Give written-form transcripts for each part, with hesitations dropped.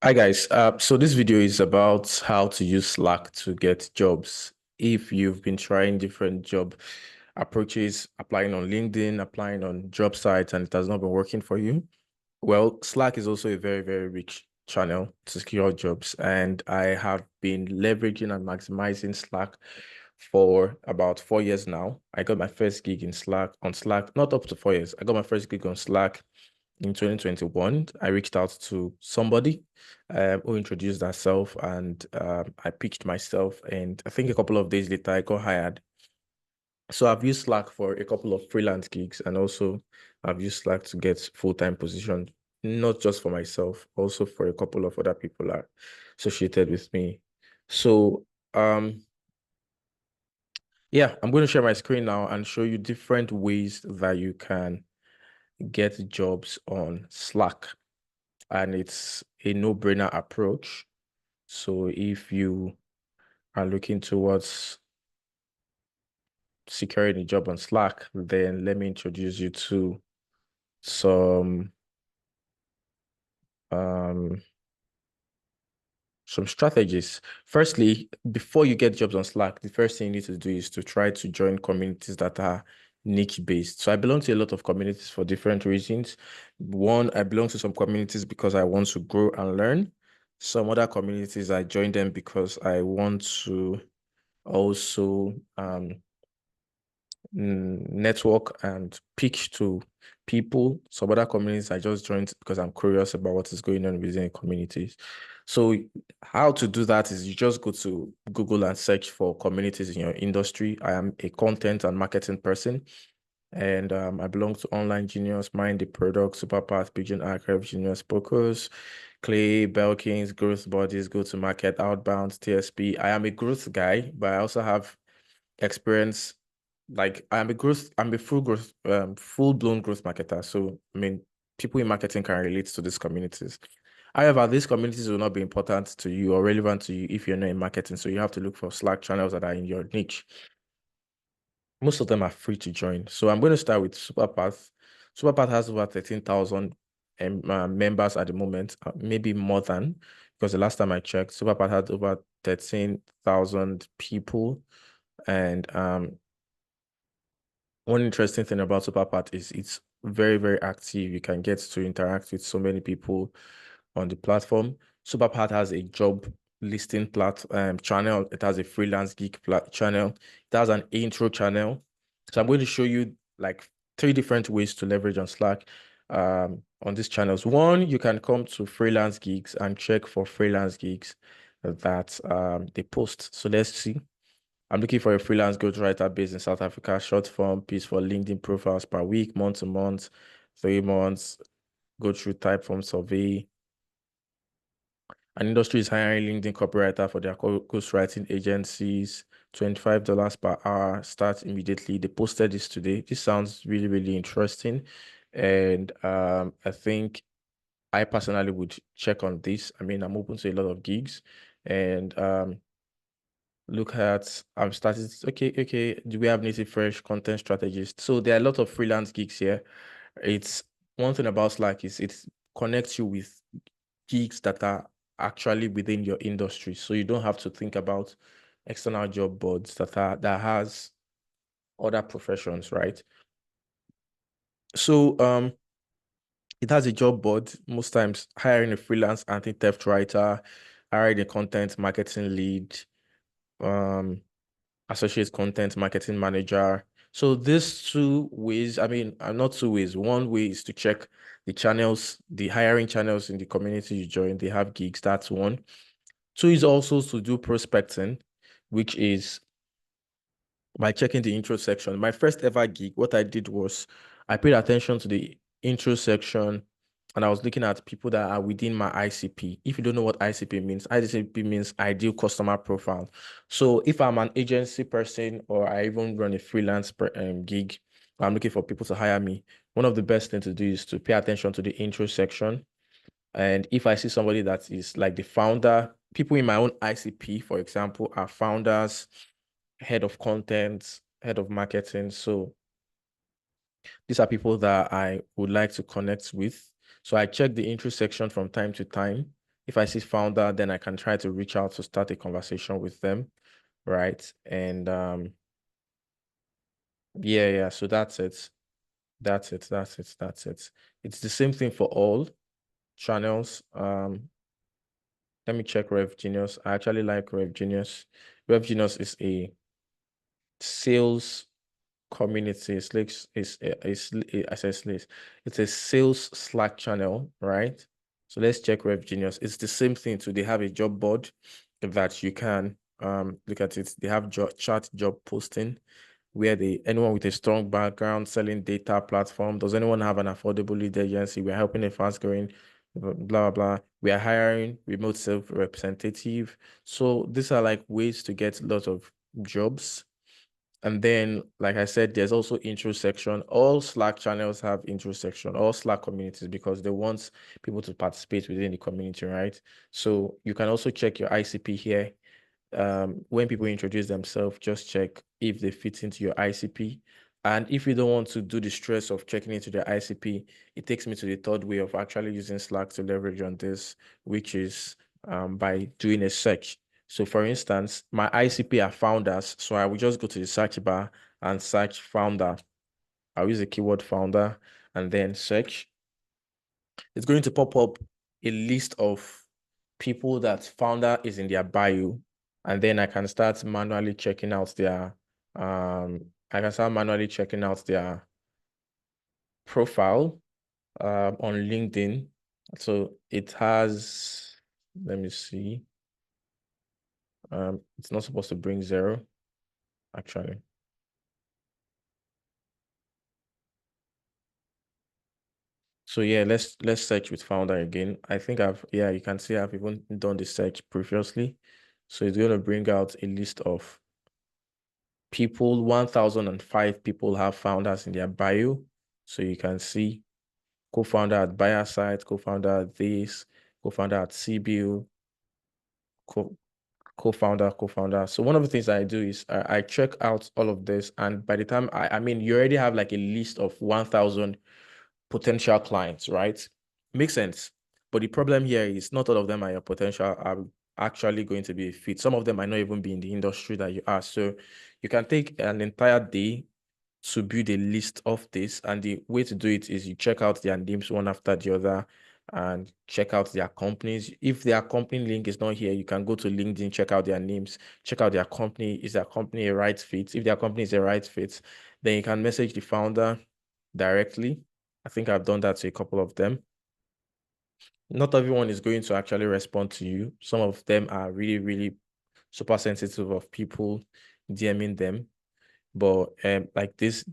Hi guys, so this video is about how to use Slack to get jobs. If you've been trying different job approaches, applying on LinkedIn, applying on job sites, and it has not been working for you, well, Slack is also a very, very rich channel to secure jobs. And I have been leveraging and maximizing Slack for about 4 years now. I got my first gig in Slack on Slack, not up to 4 years. I got my first gig on Slack in 2021. I reached out to somebody who introduced herself, and I pitched myself. And I think a couple of days later, I got hired. So I've used Slack for a couple of freelance gigs, and also I've used Slack to get full-time positions, not just for myself, also for a couple of other people are associated with me. So yeah, I'm going to share my screen now and show you different ways that you can get jobs on Slack. And it's a no-brainer approach. So if you are looking towards securing a job on Slack, then let me introduce you to some um some strategies. Firstly, before you get jobs on Slack, the first thing you need to do is to try to join communities that are niche based. So I belong to a lot of communities for different reasons. One, I belong to some communities because I want to grow and learn. Some other communities, I join them because I want to also network and pitch to people. Some other communities I just joined because I'm curious about what is going on within communities. So how to do that is you just go to Google and search for communities in your industry. I am a content and marketing person, and I belong to Online Genius, Mind the Product, Superpath, Pigeon Archive, Genius Focus, Clay, Belkins, Growth Bodies, Go to Market, Outbound, TSP. I am a growth guy, but I also have experience. Like I'm a full-blown growth marketer. So I mean, people in marketing can relate to these communities. However, these communities will not be important to you or relevant to you if you're not in marketing. So you have to look for Slack channels that are in your niche. Most of them are free to join. So I'm going to start with Superpath. Superpath has over 13,000 members at the moment, maybe more than, because the last time I checked, Superpath had over 13,000 people. And one interesting thing about Superpath is it's very, very active. You can get to interact with so many people on the platform. Superpath has a job listing channel. It has a freelance geek channel. It has an intro channel. So I'm going to show you like 3 different ways to leverage on Slack on these channels. One, you can come to freelance gigs and check for freelance gigs that they post. So let's see. I'm looking for a freelance ghostwriter based in South Africa, short form piece for LinkedIn profiles per week, month to month, 3 months, go through type form survey. An industry is hiring LinkedIn copywriter for their ghostwriting agencies, $25 per hour, start immediately. They posted this today. This sounds really, really interesting. And I think I personally would check on this. I mean, I'm open to a lot of gigs, and look at I've started. Okay. Do we have native fresh content strategists? So there are a lot of freelance gigs here. It's one thing about Slack is it connects you with gigs that are actually within your industry. So you don't have to think about external job boards that has other professions, right? So it has a job board, most times hiring a freelance anti-theft writer, hiring a content marketing lead, um associate content marketing manager. So these 2 ways, I mean, not 2 ways. One way is to check the channels, the hiring channels in the community you join. They have gigs. That's one. Two is also to do prospecting, which is by checking the intro section. My first ever gig, what I did was I paid attention to the intro section, and I was looking at people that are within my ICP. If you don't know what ICP means, ICP means ideal customer profile. So if I'm an agency person or I even run a freelance gig, I'm looking for people to hire me. One of the best things to do is to pay attention to the intro section. And if I see somebody that is like the founder, people in my own ICP, for example, are founders, head of content, head of marketing. So these are people that I would like to connect with. So I check the intro section from time to time. If I see founder, then I can try to reach out to start a conversation with them, right? And yeah, so that's it. That's it. It's the same thing for all channels. Let me check Rev Genius. I actually like Rev Genius. Rev Genius is a sales community. I say Slack. It's a sales Slack channel, right? So let's check Rev Genius. It's the same thing too. They have a job board that you can look at it. They have chat job posting where anyone with a strong background selling data platform. Does anyone have an affordable lead agency? We're helping a fast growing blah blah blah. We are hiring remote sales representative. So these are like ways to get lots of jobs. And then, like I said, there's also intro section. All Slack channels have intro section, all Slack communities, because they want people to participate within the community, right? So you can also check your ICP here. When people introduce themselves, just check if they fit into your ICP. And if you don't want to do the stress of checking into the ICP, it takes me to the third way of actually using Slack to leverage on this, which is by doing a search. So for instance, my ICP are founders. So I will just go to the search bar and search founder. I'll use the keyword founder and then search. It's going to pop up a list of people that founder is in their bio. And then I can start manually checking out their profile on LinkedIn. So it has, let me see. It's not supposed to bring zero, actually. So yeah, let's search with founder again. I think you can see I've even done the search previously. So it's going to bring out a list of people. 1,005 people have founders in their bio. So you can see co-founder at buyer site, co-founder at this, co-founder at CBU, co-founder. So one of the things I do is I check out all of this, and by the time I mean you already have like a list of 1,000 potential clients, right? Makes sense. But the problem here is not all of them are your potential are actually going to be a fit. Some of them might not even be in the industry that you are. So you can take an entire day to build a list of this. And the way to do it is you check out their names one after the other and check out their companies. If their company link is not here, you can go to LinkedIn, check out their names, check out their company. Is their company a right fit? If their company is a right fit, then you can message the founder directly. I think I've done that to a couple of them. Not everyone is going to actually respond to you. Some of them are really, really super sensitive of people DMing them. But like this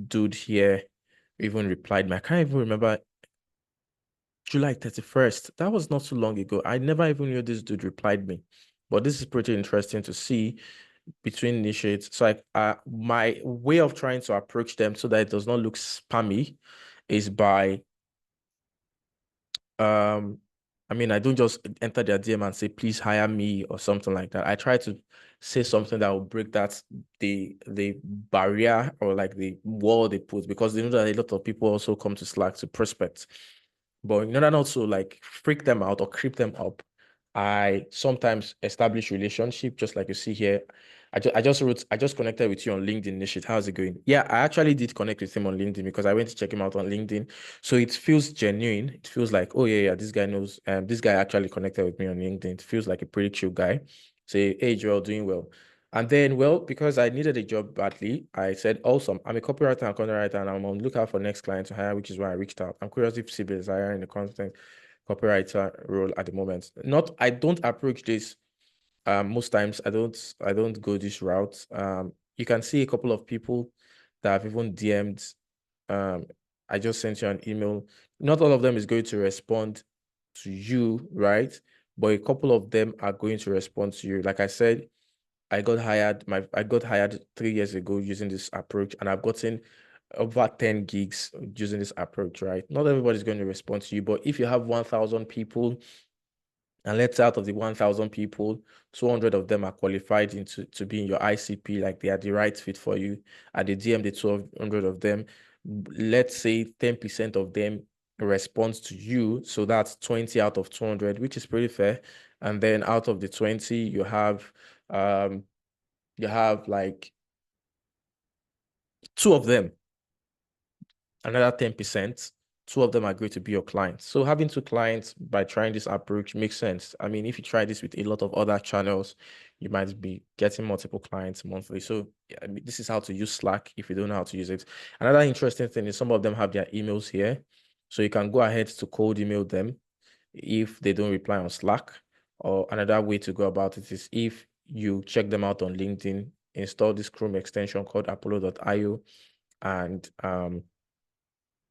dude here even replied me. I can't even remember July 31st. That was not too long ago. I never even knew this dude replied me. But this is pretty interesting to see between niches. So my way of trying to approach them so that it does not look spammy is by I mean, I don't just enter their DM and say, please hire me or something like that. I try to say something that will break the barrier or like the wall they put, because they know that a lot of people also come to Slack to prospect. But in order not to like freak them out or creep them up, I sometimes establish relationship, just like you see here. I just connected with you on LinkedIn, Nishit. How's it going? Yeah, I actually did connect with him on LinkedIn because I went to check him out on LinkedIn. So it feels genuine. It feels like, oh yeah, this guy knows. This guy actually connected with me on LinkedIn. It feels like a pretty chill guy. Say, hey Joel, doing well. And then, well, because I needed a job badly, I said, awesome. I'm a copywriter and content writer, and I'm on lookout for next client to hire, which is why I reached out. I'm curious if CB is hiring the content copywriter role at the moment. I don't approach this most times. I don't go this route. You can see a couple of people that have even DM'd. Um, I just sent you an email. Not all of them is going to respond to you, right? But a couple of them are going to respond to you. Like I said, I got hired 3 years ago using this approach, and I've gotten over 10 gigs using this approach, right? Not everybody's going to respond to you, but if you have 1,000 people, and let's say out of the 1,000 people, 200 of them are qualified to be in your ICP, like they are the right fit for you. At the DM, the 1,200 of them, let's say 10% of them responds to you. So that's 20 out of 200, which is pretty fair. And then out of the 20, you have like two of them, another 10%, two of them are going to be your clients. So having two clients by trying this approach makes sense. I mean, if you try this with a lot of other channels, you might be getting multiple clients monthly. So yeah, I mean, this is how to use Slack if you don't know how to use it. Another interesting thing is some of them have their emails here. So you can go ahead to cold email them if they don't reply on Slack. Or another way to go about it is if you check them out on LinkedIn, install this Chrome extension called apollo.io, and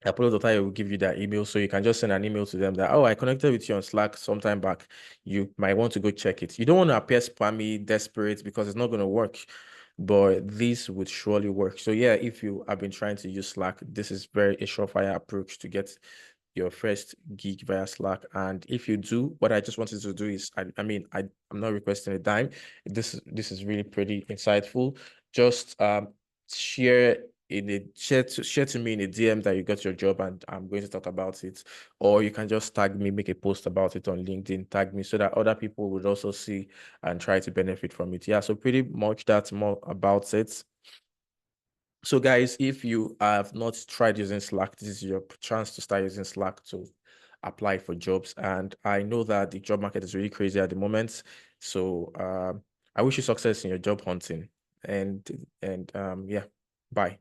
Apollo.io will give you their email. So you can just send an email to them that, oh, I connected with you on Slack sometime back. You might want to go check it. You don't want to appear spammy, desperate, because it's not going to work. But this would surely work. So yeah, if you have been trying to use Slack, this is very a surefire approach to get your first gig via Slack. And if you do, what I just wanted to do is, I'm not requesting a dime. This is really pretty insightful. Just share share to me in a DM that you got your job and I'm going to talk about it. Or you can just tag me, make a post about it on LinkedIn, tag me so that other people would also see and try to benefit from it. Yeah, so pretty much that's more about it. So guys, if you have not tried using Slack, this is your chance to start using Slack to apply for jobs. And I know that the job market is really crazy at the moment. So I wish you success in your job hunting. And yeah, bye.